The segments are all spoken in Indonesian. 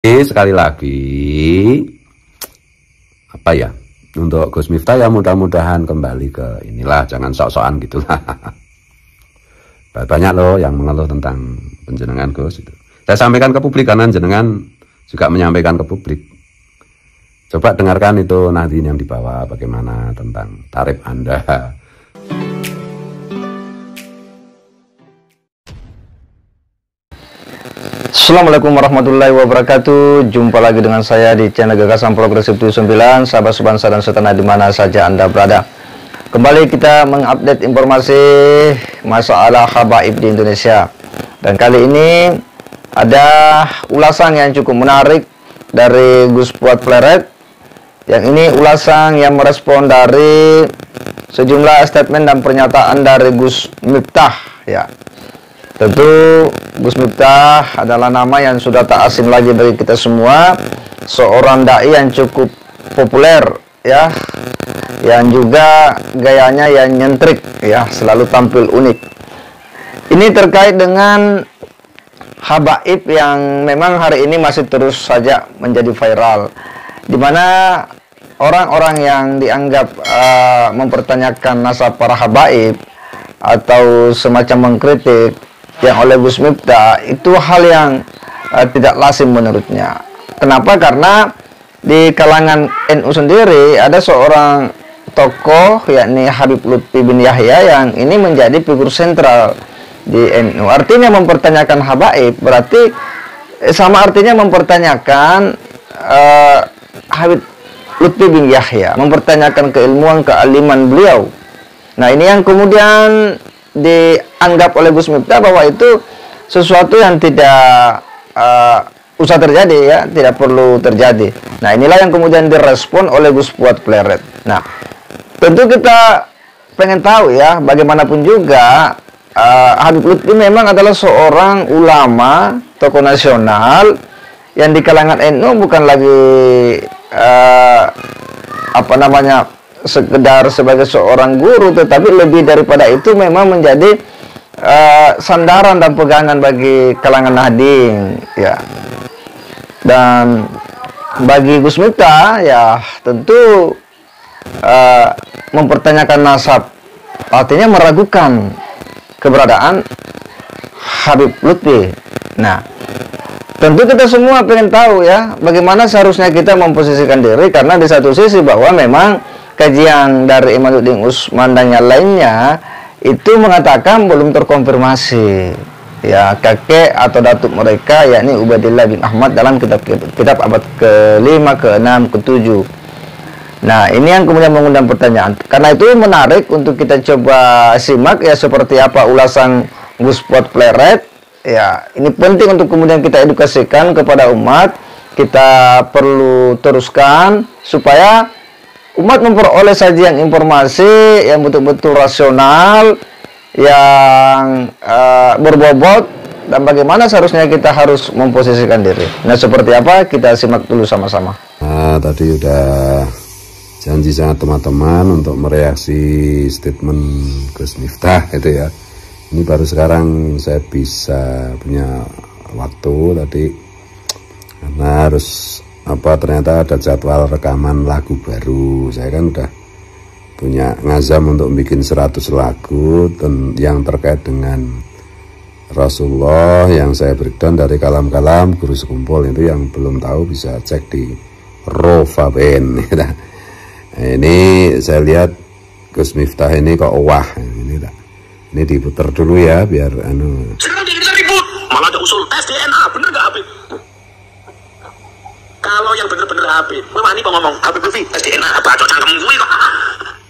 Sekali lagi apa ya, untuk Gus Miftah ya mudah-mudahan kembali ke inilah, jangan sok-sokan gitulah. Banyak loh yang mengeluh tentang penjenengan Gus itu. Saya sampaikan ke publik karena jenengan juga menyampaikan ke publik. Coba dengarkan itu Nahdien yang dibawa bagaimana tentang tarif Anda. Assalamualaikum warahmatullahi wabarakatuh. Jumpa lagi dengan saya di channel Gagasan Progresif 79. Sahabat sebangsa dan setanah di mana saja Anda berada. Kembali kita mengupdate informasi masalah habaib di Indonesia. Dan kali ini ada ulasan yang cukup menarik dari Gus Fuad Pleret. Yang ini ulasan yang merespon dari sejumlah statement dan pernyataan dari Gus Miftah ya. Tentu Gus Miftah adalah nama yang sudah tak asing lagi bagi kita semua, seorang dai yang cukup populer ya, yang juga gayanya yang nyentrik ya, selalu tampil unik. Ini terkait dengan habaib yang memang hari ini masih terus saja menjadi viral, di mana orang-orang yang dianggap mempertanyakan nasab para habaib atau semacam mengkritik yang oleh Gus Miftah itu hal yang tidak lazim menurutnya. Kenapa? Karena di kalangan NU sendiri ada seorang tokoh yakni Habib Lutfi bin Yahya yang ini menjadi figur sentral di NU. Artinya mempertanyakan habaib berarti sama artinya mempertanyakan Habib Lutfi bin Yahya, mempertanyakan keilmuan, kealiman beliau. Nah, ini yang kemudian dianggap oleh Gus Miftah bahwa itu sesuatu yang tidak usah terjadi ya, tidak perlu terjadi. Nah, inilah yang kemudian direspon oleh Gus Fuad Pleret. Nah, tentu kita pengen tahu ya, bagaimanapun juga Habib Lutfi memang adalah seorang ulama, tokoh nasional yang di kalangan NU bukan lagi sekedar sebagai seorang guru, tetapi lebih daripada itu memang menjadi sandaran dan pegangan bagi kalangan Nahdien ya. Dan bagi Gus Miftah ya tentu mempertanyakan nasab artinya meragukan keberadaan Habib Lutfi. Nah, tentu kita semua pengen tahu ya bagaimana seharusnya kita memposisikan diri, karena di satu sisi bahwa memang kajian dari Imaduddin Usman dan yang lainnya itu mengatakan belum terkonfirmasi ya kakek atau datuk mereka yakni Ubaidillah bin Ahmad dalam kitab abad ke-5, ke-6, ke-7. Nah, ini yang kemudian mengundang pertanyaan. Karena itu menarik untuk kita coba simak ya seperti apa ulasan Gus Fuad Pleret ya. Ini penting untuk kemudian kita edukasikan kepada umat. Kita perlu teruskan supaya umat memperoleh sajian informasi yang betul-betul rasional, yang berbobot, dan bagaimana seharusnya kita harus memposisikan diri. Nah, seperti apa? Kita simak dulu sama-sama. Nah, tadi udah janji sama teman-teman untuk mereaksi statement Gus Miftah itu ya. Ini baru sekarang saya bisa punya waktu tadi, karena harus ternyata ada jadwal rekaman lagu baru. Saya kan udah punya ngazam untuk bikin 100 lagu yang terkait dengan Rasulullah yang saya breakdown dari kalam-kalam Guru Sekumpul. Itu yang belum tahu bisa cek di Rofa Band. Ini saya lihat Gus Miftah ini kok wah ini diputar dulu ya biar sekarang kita ribut malah ada usul tes DNA, bener gak Habib? Kalau yang bener-bener Habib, memang ini kok ngomong Habib Lutfi tes DNA apa cocok cangkem gue kok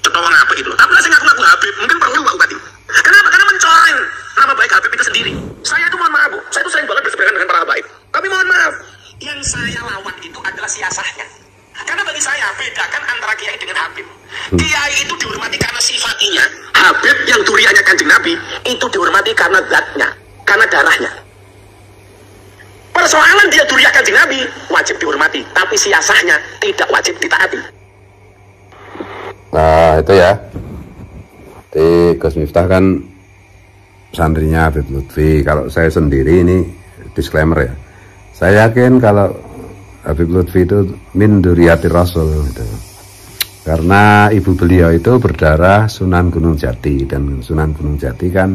cetowang apa itu. Tapi lah saya ngaku-ngaku Habib, mungkin perlu Pak Bupati. Kenapa? Karena mencoreng nama baik Habib itu sendiri. Saya itu mohon maaf Bu, saya itu sering banget berseberangan dengan para habaib. Tapi mohon maaf, yang saya lawan itu adalah siasahnya. Karena bagi saya bedakan antara kiai dengan Habib. Kiai itu dihormati karena sifatinya. Habib yang duriannya Kanjeng Nabi itu dihormati karena zatnya, karena darahnya. Persoalan dia durian Kanjeng Nabi wajib dihormati, tapi siasahnya tidak wajib ditaati. Nah, itu ya. Di Gus Miftah kan santrinya Habib Lutfi. Kalau saya sendiri ini disclaimer ya. Saya yakin kalau Habib Lutfi itu min dzurriyyatir Rasul gitu. Karena ibu beliau itu berdarah Sunan Gunung Jati, dan Sunan Gunung Jati kan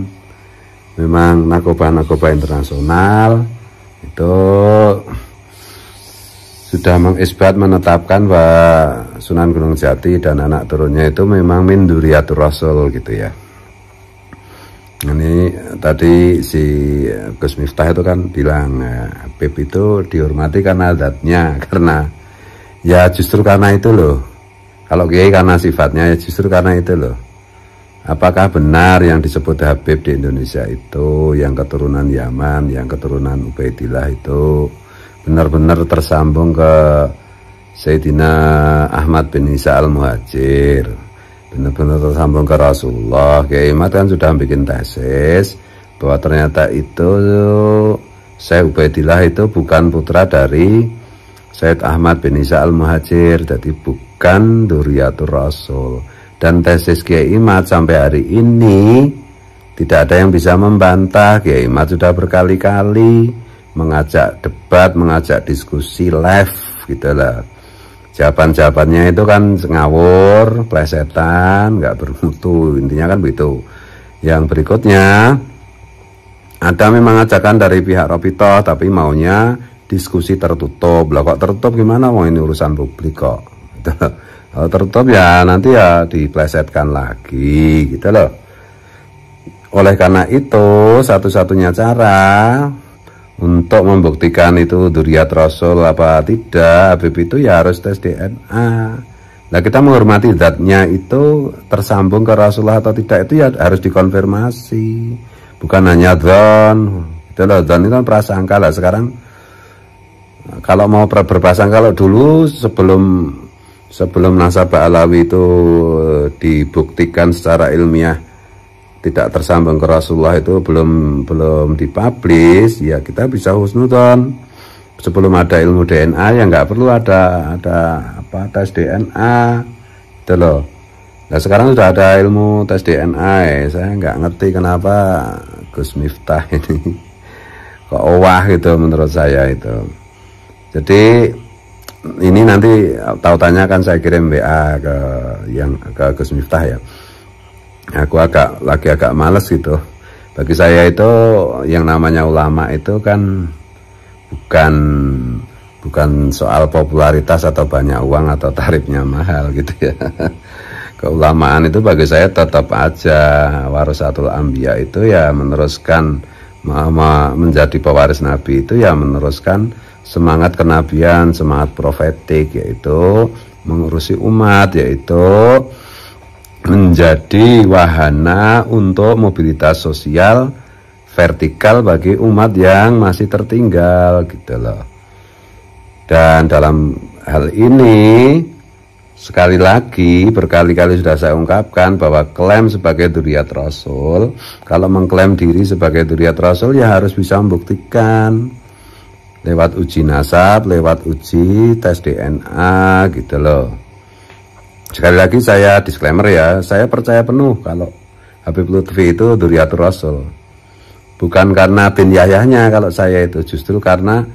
memang narkoba internasional itu sudah mengisbat menetapkan bahwa Sunan Gunung Jati dan anak turunnya itu memang min dzurriyyatir Rasul gitu ya. Ini tadi si Gus Miftah itu kan bilang Habib itu dihormati karena adatnya, karena ya justru karena itu loh. Kalau Kiai karena sifatnya, ya justru karena itu loh. Apakah benar yang disebut Habib di Indonesia itu yang keturunan Yaman, yang keturunan Ubaidillah itu benar-benar tersambung ke Sayyidina Ahmad bin Isa al-Muhajir, benar-benar tersambung ke Rasulullah? Kiai Imad kan sudah bikin tesis bahwa ternyata itu Syekh Ubaidillah itu bukan putra dari Sayyid Ahmad bin Isa al-Muhajir, jadi bukan dzurriyyatur Rasul. Dan tesis Kiai Imad sampai hari ini tidak ada yang bisa membantah. Kiai Imad sudah berkali-kali mengajak debat, mengajak diskusi live gitu lah. Jawaban-jawabannya itu kan ngawur, plesetan, nggak bermutu, intinya kan begitu. Yang berikutnya ada memang ajakan dari pihak Robitoh, tapi maunya diskusi tertutup. Lah kok tertutup gimana? Mau ini urusan publik kok. Kalau tertutup ya nanti ya diplesetkan lagi gitu loh. Oleh karena itu satu-satunya cara untuk membuktikan itu dzurriyyat Rasul apa tidak Habib itu ya harus tes DNA. Nah kita menghormati zatnya itu tersambung ke Rasulullah atau tidak itu ya harus dikonfirmasi. Bukan hanya dzon. Itu loh, dzon itu kan prasangka lah. Sekarang kalau mau berprasangka, kalau dulu sebelum nasabah alawi itu dibuktikan secara ilmiah tidak tersambung ke Rasulullah itu belum dipublish, ya kita bisa husnudzon. Sebelum ada ilmu DNA ya nggak perlu ada tes DNA itu loh. Nah sekarang sudah ada ilmu tes DNA saya nggak ngerti kenapa Gus Miftah ini kok owah gitu menurut saya itu. Jadi ini nanti tautannya kan saya kirim WA ke Gus Miftah ya. Aku agak males gitu. Bagi saya itu yang namanya ulama itu kan bukan soal popularitas atau banyak uang atau tarifnya mahal gitu ya. Keulamaan itu bagi saya tetap aja warasatul anbiya itu ya meneruskan menjadi pewaris Nabi itu ya meneruskan semangat kenabian, semangat profetik, yaitu mengurusi umat, yaitu menjadi wahana untuk mobilitas sosial vertikal bagi umat yang masih tertinggal gitu loh. Dan dalam hal ini sekali lagi berkali-kali sudah saya ungkapkan bahwa klaim sebagai dzurriyyat Rasul, kalau mengklaim diri sebagai dzurriyyat Rasul ya harus bisa membuktikan lewat uji nasab, lewat uji tes DNA gitu loh. Sekali lagi saya disclaimer ya, saya percaya penuh kalau Habib Lutfi itu dzurriyyatur Rasul. Bukan karena bin Yahyahnya kalau saya itu, justru karena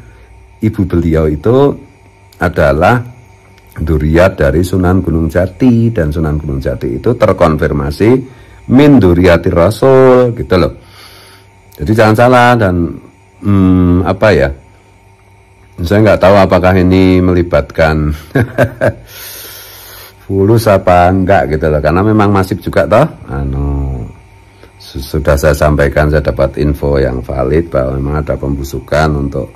ibu beliau itu adalah dzurriyyat dari Sunan Gunung Jati, dan Sunan Gunung Jati itu terkonfirmasi min dzurriyyatir Rasul gitu loh. Jadi jangan salah. Dan apa ya, saya nggak tahu apakah ini melibatkan fulus apa enggak gitu loh, karena memang masif juga toh. Sudah saya sampaikan, saya dapat info yang valid bahwa memang ada pembusukan untuk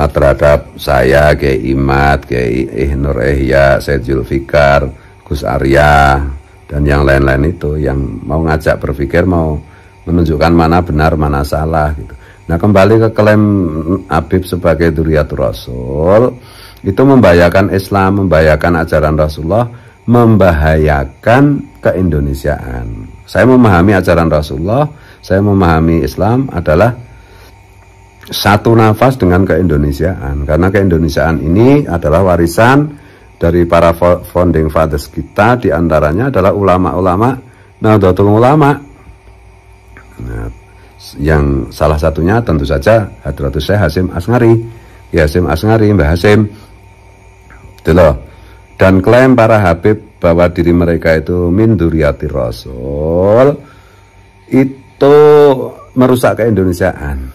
terhadap saya, Kiai Imad, Kiai Nur Ihya, Syed Zulfikar, Gus Arya, dan yang lain-lain itu yang mau ngajak berpikir, mau menunjukkan mana benar mana salah gitu. Nah kembali ke klaim Habib sebagai dzurriyyatur Rasul, itu membahayakan Islam, membahayakan ajaran Rasulullah, membahayakan keindonesiaan. Saya memahami ajaran Rasulullah, saya memahami Islam adalah satu nafas dengan keindonesiaan, karena keindonesiaan ini adalah warisan dari para founding fathers kita, diantaranya adalah ulama-ulama Nahdlatul Ulama. Nah, yang salah satunya tentu saja Hadratus Syekh Hasyim As'ari, Hasyim As'ari, Mbah Hasyim, gitu loh. Dan klaim para Habib bahwa diri mereka itu min dzurriyyati Rasul itu merusak keindonesiaan,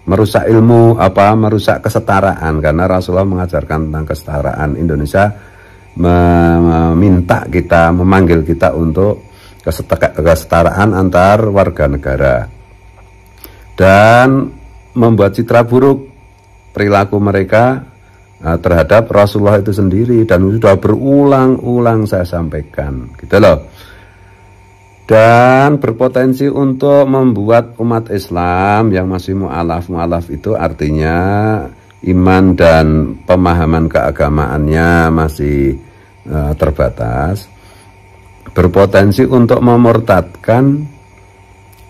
merusak ilmu, merusak kesetaraan, karena Rasulullah mengajarkan tentang kesetaraan. Indonesia meminta kita, memanggil kita untuk kesetaraan antar warga negara, dan membuat citra buruk perilaku mereka terhadap Rasulullah itu sendiri, dan sudah berulang-ulang saya sampaikan, gitu loh. Dan berpotensi untuk membuat umat Islam yang masih mu'alaf itu, artinya iman dan pemahaman keagamaannya masih terbatas, berpotensi untuk memurtadkan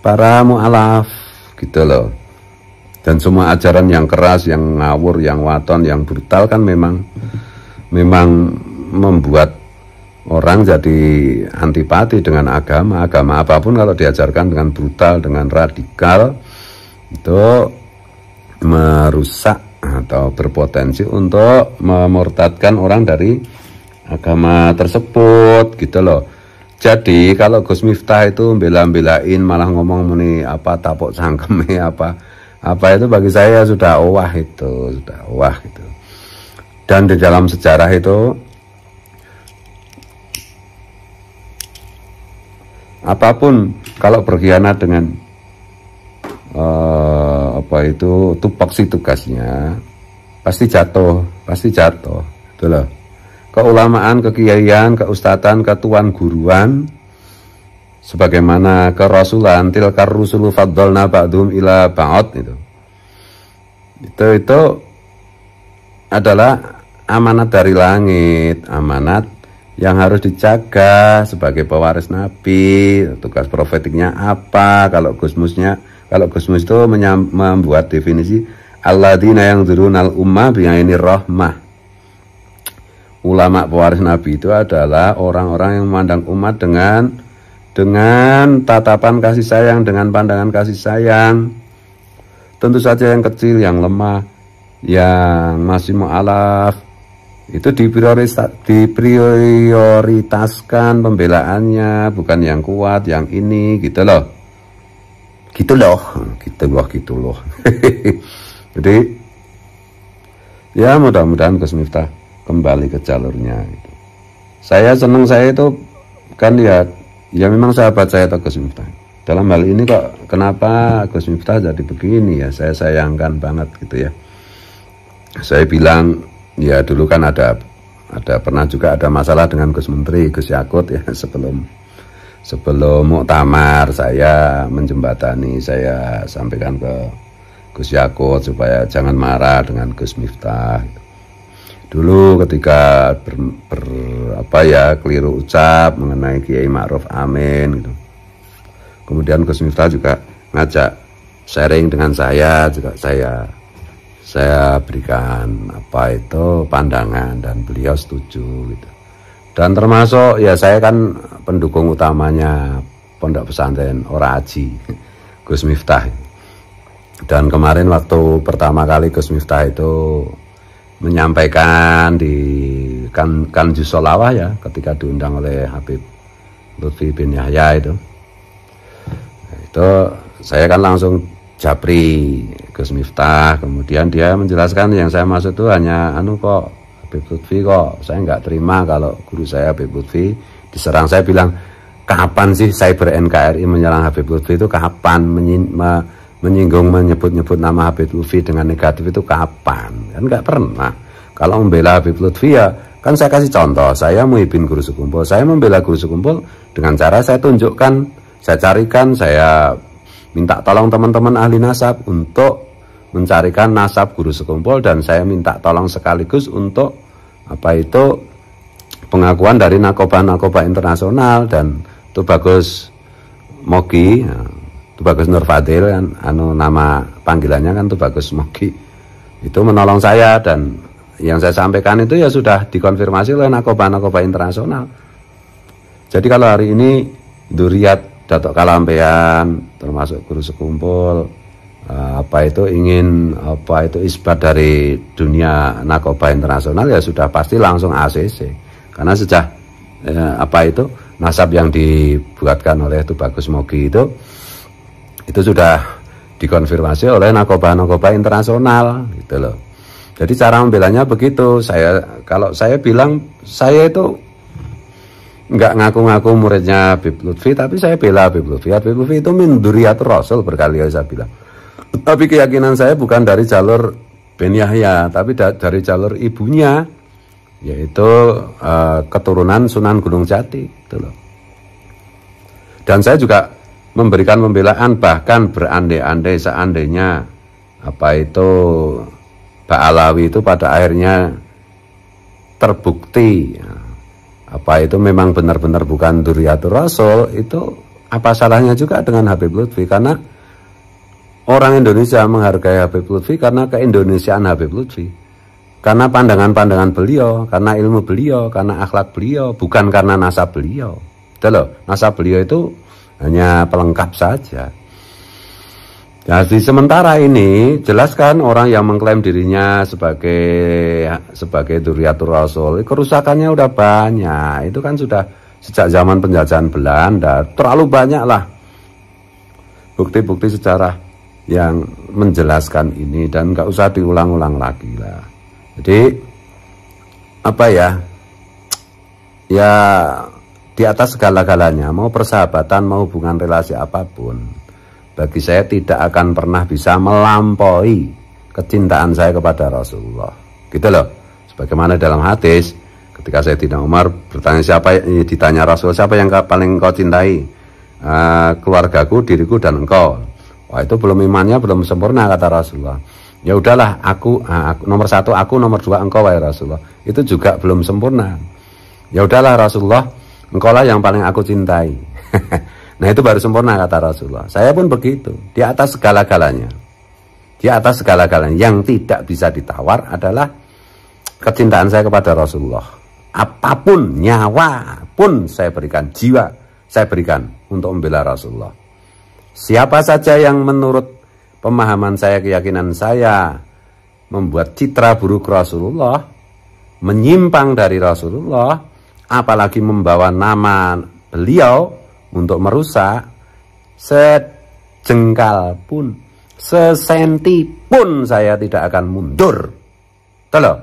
para mu'alaf, gitu loh. Dan semua ajaran yang keras, yang ngawur, yang waton, yang brutal kan memang membuat orang jadi antipati dengan agama apapun. Kalau diajarkan dengan brutal, dengan radikal, itu merusak atau berpotensi untuk memurtadkan orang dari agama tersebut, gitu loh. Jadi kalau Gus Miftah itu bela-belain, malah ngomong muni tapuk cangkeme apa itu, bagi saya sudah wah itu, gitu. Dan di dalam sejarah itu apapun kalau berkhianat dengan tupoksi tugasnya pasti jatuh, itu loh. Keulamaan, kekiaian, keustatan, ketuan guruan, sebagaimana kerasulan, tilkar rusulu faddalna ba'dhum ila ba'd, itu adalah amanat dari langit, amanat yang harus dijaga sebagai pewaris Nabi. Tugas profetiknya apa? Kalau Gus Mus itu membuat definisi alladzina yang dzurunal ummah bi'ainir rahmah. Ulama pewaris Nabi itu adalah orang-orang yang memandang umat dengan tatapan kasih sayang, dengan pandangan kasih sayang. Tentu saja yang kecil, yang lemah, yang masih mu'alaf, itu diprioritaskan pembelaannya, bukan yang kuat, yang ini, gitu loh. Jadi ya mudah-mudahan Gus Miftah kembali ke jalurnya. Saya senang, saya itu kan ya memang sahabat saya atau Gus Miftah. Dalam hal ini kok kenapa Gus Miftah jadi begini ya, saya sayangkan banget, gitu ya. Saya bilang ya dulu kan ada pernah juga ada masalah dengan Gus Menteri, Gus Yakut ya, sebelum muktamar saya menjembatani, saya sampaikan ke Gus Yakut supaya jangan marah dengan Gus Miftah. Dulu ketika keliru ucap mengenai Kiai Ma'ruf Amin, gitu. Kemudian Gus Miftah juga ngajak sharing dengan saya, juga saya berikan pandangan dan beliau setuju, gitu. Dan termasuk ya saya kan pendukung utamanya Pondok Pesantren Ora Aji, Gus Miftah. Dan kemarin waktu pertama kali Gus Miftah itu menyampaikan di Kanjus Sholawah ya, ketika diundang oleh Habib Lutfi bin Yahya itu saya kan langsung japri Gus Miftah. Kemudian dia menjelaskan yang saya maksud itu hanya kok Habib Lutfi, kok saya nggak terima kalau guru saya Habib Lutfi diserang. Saya bilang, kapan sih Cyber NKRI menyerang Habib Lutfi itu, kapan menyinggung, menyebut-nyebut nama Habib Lutfi dengan negatif itu kapan? Kan nggak pernah. Kalau membela Habib Lutfi ya kan saya kasih contoh, saya Muhyiddin Guru Sekumpul, saya membela Guru Sekumpul dengan cara saya tunjukkan, saya carikan, saya minta tolong teman-teman ahli nasab untuk mencarikan nasab Guru Sekumpul, dan saya minta tolong sekaligus untuk pengakuan dari narkoba internasional. Dan Tubagus Mogi, Tubagus Nur Fadil kan, nama panggilannya kan Tubagus Mogi, itu menolong saya, dan yang saya sampaikan itu ya sudah dikonfirmasi oleh narkoba internasional. Jadi kalau hari ini dzurriyyat Datuk Kalampean, termasuk guru sekumpul, ingin isbat dari dunia narkoba internasional, ya sudah pasti langsung ACC. Karena sejak nasab yang dibuatkan oleh Tubagus Mogi itu sudah dikonfirmasi oleh narkoba internasional gitu loh. Jadi cara membelanya begitu. Kalau saya bilang saya itu nggak ngaku-ngaku muridnya Habib Lutfi, tapi saya bela Habib Lutfi. Habib Lutfi itu min dzurriyyatur Rasul, berkali-kali saya bilang. Tapi keyakinan saya bukan dari jalur Ben Yahya, tapi dari jalur ibunya, yaitu keturunan Sunan Gunung Jati gitu loh. Dan saya juga memberikan pembelaan, bahkan berandai-andai seandainya Pak Alawi itu pada akhirnya terbukti memang benar-benar bukan dzurriyyatur Rasul, itu apa salahnya juga dengan Habib Lutfi? Karena orang Indonesia menghargai Habib Lutfi karena keindonesiaan Habib Lutfi, karena pandangan-pandangan beliau, karena ilmu beliau, karena akhlak beliau, bukan karena nasab beliau. Itu loh, nasab beliau itu hanya pelengkap saja. Nah, di sementara ini jelaskan orang yang mengklaim dirinya sebagai dzurriyyatur Rasul, kerusakannya udah banyak. Itu kan sudah sejak zaman penjajahan Belanda, terlalu banyak lah bukti-bukti sejarah yang menjelaskan ini, dan nggak usah diulang-ulang lagi lah. Jadi ya di atas segala-galanya, mau persahabatan, mau hubungan relasi apapun, bagi saya tidak akan pernah bisa melampaui kecintaan saya kepada Rasulullah. Gitu loh. Sebagaimana dalam hadis, ketika Sayyidina Umar ditanya Rasul, siapa yang paling engkau cintai? Keluargaku, diriku, dan engkau. Wah, itu belum imannya, belum sempurna, kata Rasulullah. Ya udahlah, aku nomor 1, aku nomor 2 engkau, wahai Rasulullah. Itu juga belum sempurna. Ya udahlah Rasulullah, engkau lah yang paling aku cintai. Nah, itu baru sempurna, kata Rasulullah. Saya pun begitu. Di atas segala-galanya, yang tidak bisa ditawar adalah kecintaan saya kepada Rasulullah. Apapun, nyawa pun saya berikan, jiwa saya berikan untuk membela Rasulullah. Siapa saja yang menurut pemahaman saya, keyakinan saya, membuat citra buruk Rasulullah, menyimpang dari Rasulullah, apalagi membawa nama beliau untuk merusak, sejengkal pun, sesenti pun saya tidak akan mundur. Tuh loh.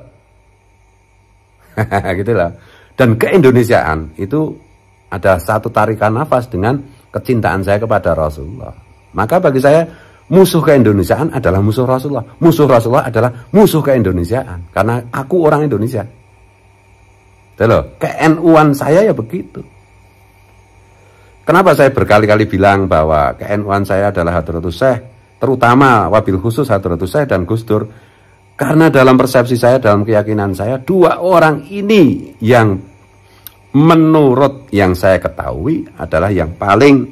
Gitu loh. Dan keindonesiaan itu ada satu tarikan nafas dengan kecintaan saya kepada Rasulullah. Maka bagi saya, musuh keindonesiaan adalah musuh Rasulullah. Musuh Rasulullah adalah musuh keindonesiaan. Karena aku orang Indonesia. Tuh loh. ke-NU-an saya ya begitu. Kenapa saya berkali-kali bilang bahwa ke-NU-an saya adalah Hadratus Syekh, terutama wabil khusus Hadratus Syekh dan Gus Dur, karena dalam persepsi saya, dalam keyakinan saya, dua orang ini yang menurut yang saya ketahui adalah yang paling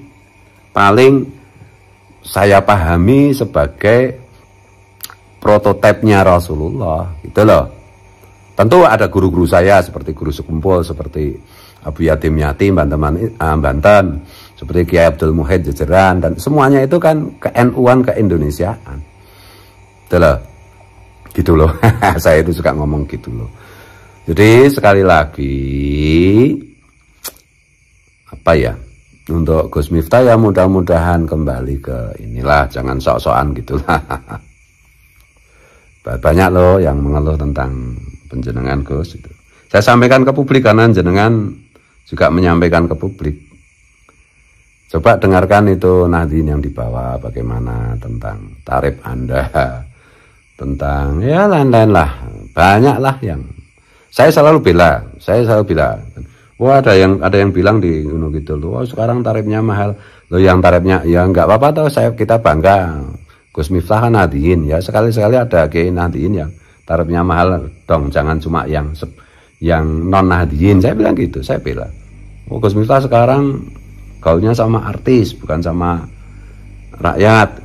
saya pahami sebagai prototipenya Rasulullah, gitu loh. Tentu ada guru-guru saya seperti guru sekumpul, seperti Abu Yatim Yati Banten, seperti Kiai Abdul Muhid Jejeran, dan semuanya itu kan ke-NU-an, ke-Indonesiaan. Gitu loh. Saya itu suka ngomong gitu loh. Jadi sekali lagi, untuk Gus Miftah ya mudah-mudahan kembali ke inilah, jangan sok-sokan gitulah. Banyak loh yang mengeluh tentang penjenengan Gus itu. Saya sampaikan ke publik karena jenengan juga menyampaikan ke publik. Coba dengarkan itu Nahdien yang dibawa, bagaimana tentang tarif Anda, tentang ya lain-lain lah, banyak lah yang saya selalu bela. Wah, ada yang bilang di Gunung Kidul, wah sekarang tarifnya mahal. Loh, yang tarifnya ya nggak apa-apa toh, kita bangga. Gus Miftah kan Nahdien, ya sekali-sekali ada Kiai Nahdien yang tarifnya mahal dong, jangan cuma yang non Nahdien. Saya bilang gitu, saya bela. Oh, Gus Miftah sekarang gaulnya sama artis, bukan sama rakyat.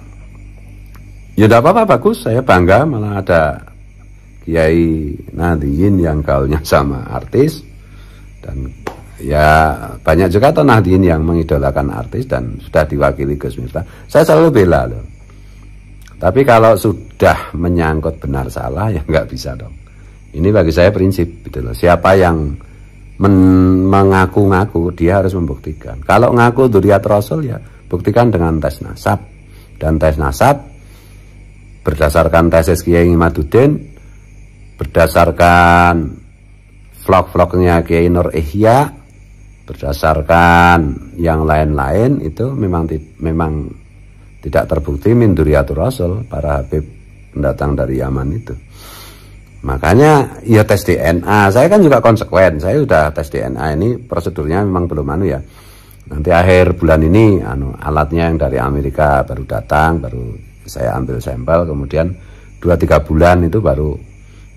Ya tidak apa-apa, bagus, saya bangga malah ada Kiai Nahdien yang gaulnya sama artis, dan ya banyak juga toh Nahdien yang mengidolakan artis dan sudah diwakili Gus Miftah. Saya selalu bela loh. Tapi kalau sudah menyangkut benar salah ya nggak bisa dong. Ini bagi saya prinsip gitu loh. Siapa yang mengaku-ngaku dia harus membuktikan. Kalau ngaku dzurriyyat Rasul ya buktikan dengan tes nasab. Dan tes nasab berdasarkan tesis Kiai Imaduddin, berdasarkan vlog-vlognya Kiai Nur Ihya, berdasarkan yang lain-lain itu memang tidak terbukti min dzurriyyatur Rasul, para Habib pendatang dari Yaman itu. Makanya ya tes DNA, saya kan juga konsekuen, saya sudah tes DNA ini prosedurnya memang belum ya. Nanti akhir bulan ini alatnya yang dari Amerika baru datang, baru saya ambil sampel, kemudian 2-3 bulan itu baru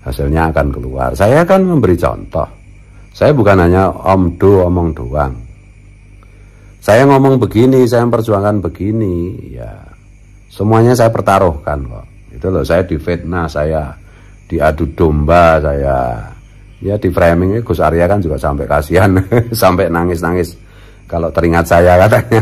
hasilnya akan keluar. Saya kan memberi contoh. Saya bukan hanya omong doang. Saya ngomong begini, saya memperjuangkan begini, ya semuanya saya pertaruhkan kok. Itu loh, saya difitnah, saya diadu domba, saya ya di framing Gus Arya kan juga sampai kasihan sampai nangis-nangis kalau teringat saya katanya.